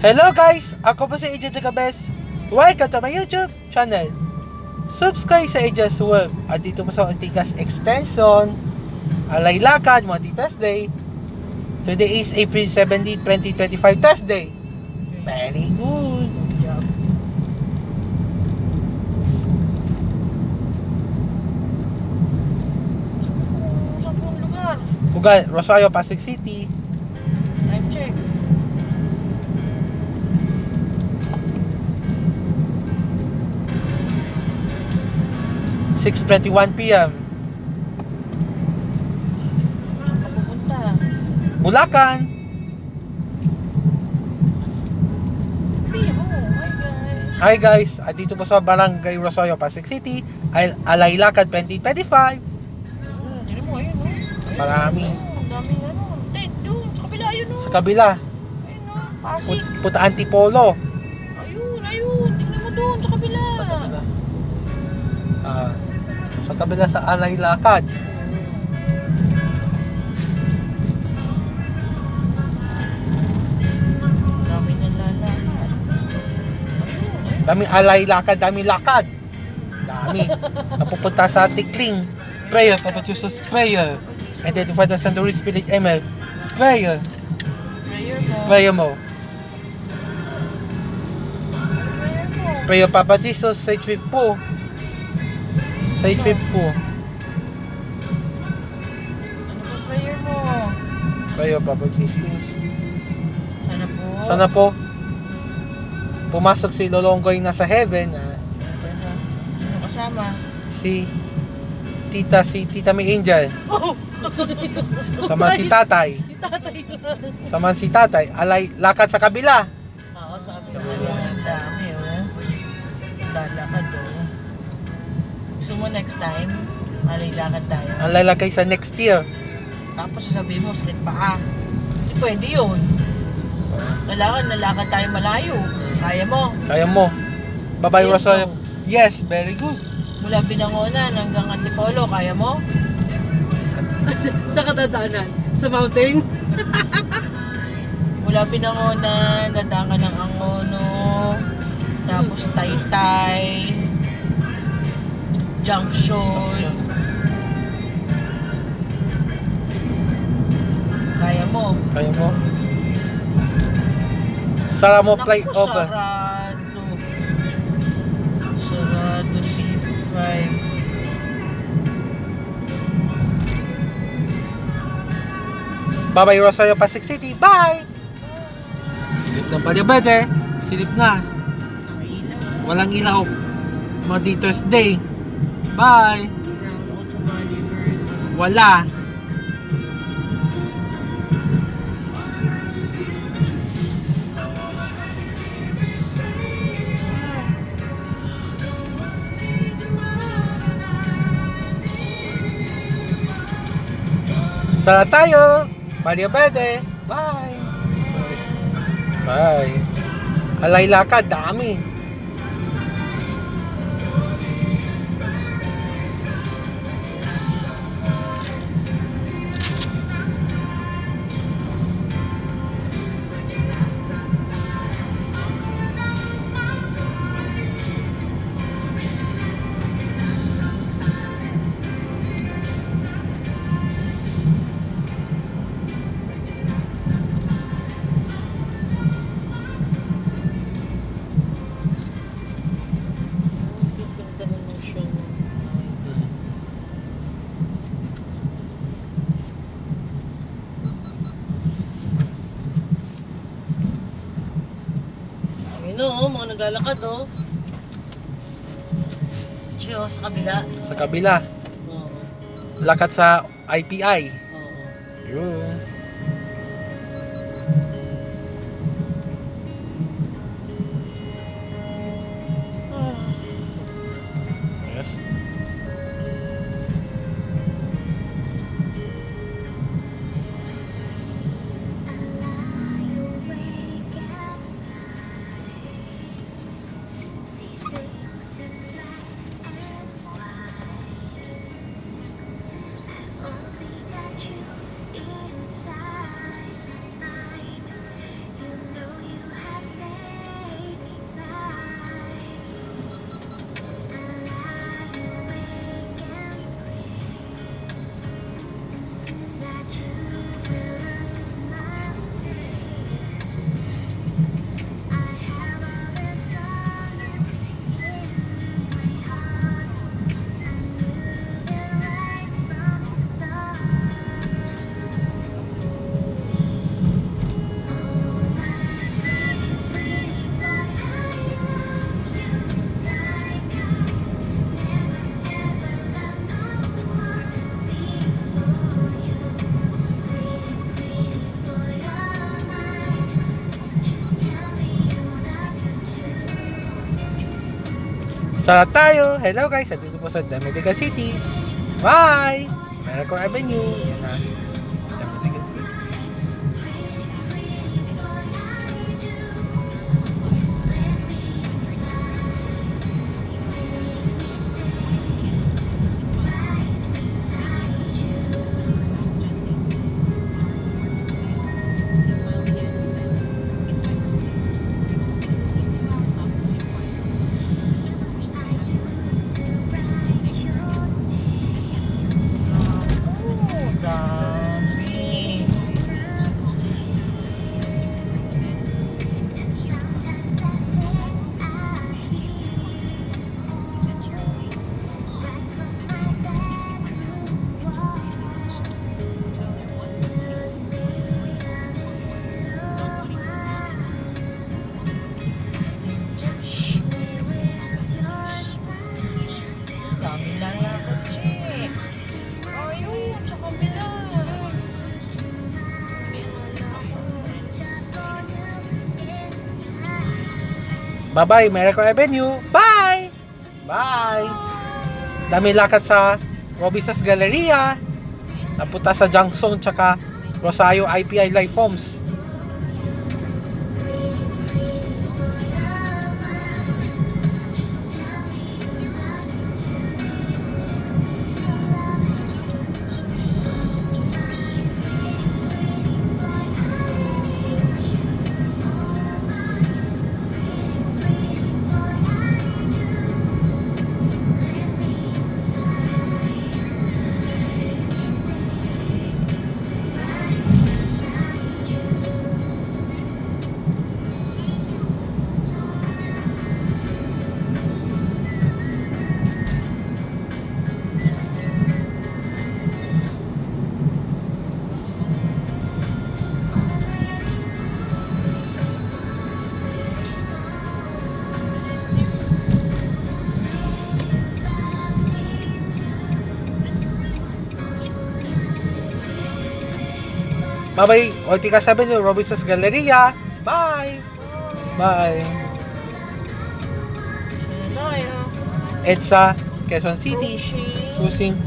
Hello guys! Ako po si AJ Jagabes. Welcome to my YouTube channel. Subscribe sa AJ's World. At dito po sa Antigas Extension, Alay Lakad, Matitas Day. Today is April 17, 2025, Thursday. Very good. Sa buong lugar. Ugal, Rosario, Pasig City. Time check. (6:21 PM). Saan ka pupunta? Bulacan. Piho. Hi guys. Hi guys, at dito po sa Barangay Rosario, Pasig City, Alay Lakad 2025. Tignan mo, ayun o. Marami. Ang daming ano. Doon, sa kabila yun o. Sa kabila, Ayun o, Pasig. Puta Antipolo. Ayun. Tignan mo doon, sa kabila. Sa kabila sa Alay Lakad. Daming nalalakad. Ayun. Daming Alay Lakad, daming lakad. Dami. Napupunta sa Tikling. Prayer, Papa Jesus, prayer. And then to Father Son, Holy Spirit, Amen. Prayer. Prayer mo. Prayer mo. Prayer mo. Prayer, Papa Jesus, sa trip po. Sa trip po. Ano ba prayer mo? Prayer, Papa Jesus. Sana po. Sana po, pumasok si Lolonggoy na sa heaven. Sino kasama? Si Tita May Angel. Oh! Sama si Tatay. Si tatay lang. Sama si Tatay. Alay, lakad sa kabila. Oo, sabi ko ang dami oh. Lalakad oh. Gusto mo next time, lakad tayo. Ang lalakay sa next year. Tapos sasabihin mo, sakit paa. Hindi pwede yun. Kailangan nalakad tayo malayo. Kaya mo. Kaya mo. Bye-bye, Yes, Rosario. no. Yes, very good. Mula Binangonan hanggang Antipolo, kaya mo? Sa katatanan? Sa mountain? Mula Binangonan, dadaan ka ng Angono, tapos Taytay, Junction. Kaya mo? Kaya mo. Sara mo Naku, flyover. Sarado C5. Bye-bye, Rosario, Pasig City. Bye! Silip na Baliabede. Silip na. Ang ilaw. Walang ilaw. Mother's Day. Bye! Brown Auto Body Verde. Wala. Sara tayo. Baliabede. Bye. Bye. Alay lakad, dami. Ganda ng motion mo. Ayun o, mga naglalakad o. Diyo, sa kabila. Sa kabila. Oo. Lakad sa IPI. Oo. Yun. Yes. Only got you inside my mind. Sarap tayo. Hello guys, dito po sa Dameliga City. Bye! Miracle Avenue. Yan na. Dameliga City. Oh, dami. Dami lalakad, chick. Ayun, sa kabila. Bye-bye, Miracle Avenue. Bye! Bye! Dami lakad sa Robisas Galleria. Napunta sa Junction tsaka Rosario IPI Life Homes. Bye-bye, Ortigas Avenue, Robisas Galleria. Bye! Bye! Tayo. EDSA, Quezon City. Cruising.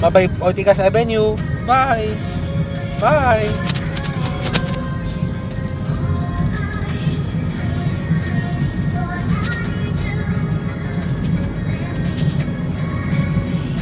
Bye-bye, Ortigas Avenue. Bye! Bye!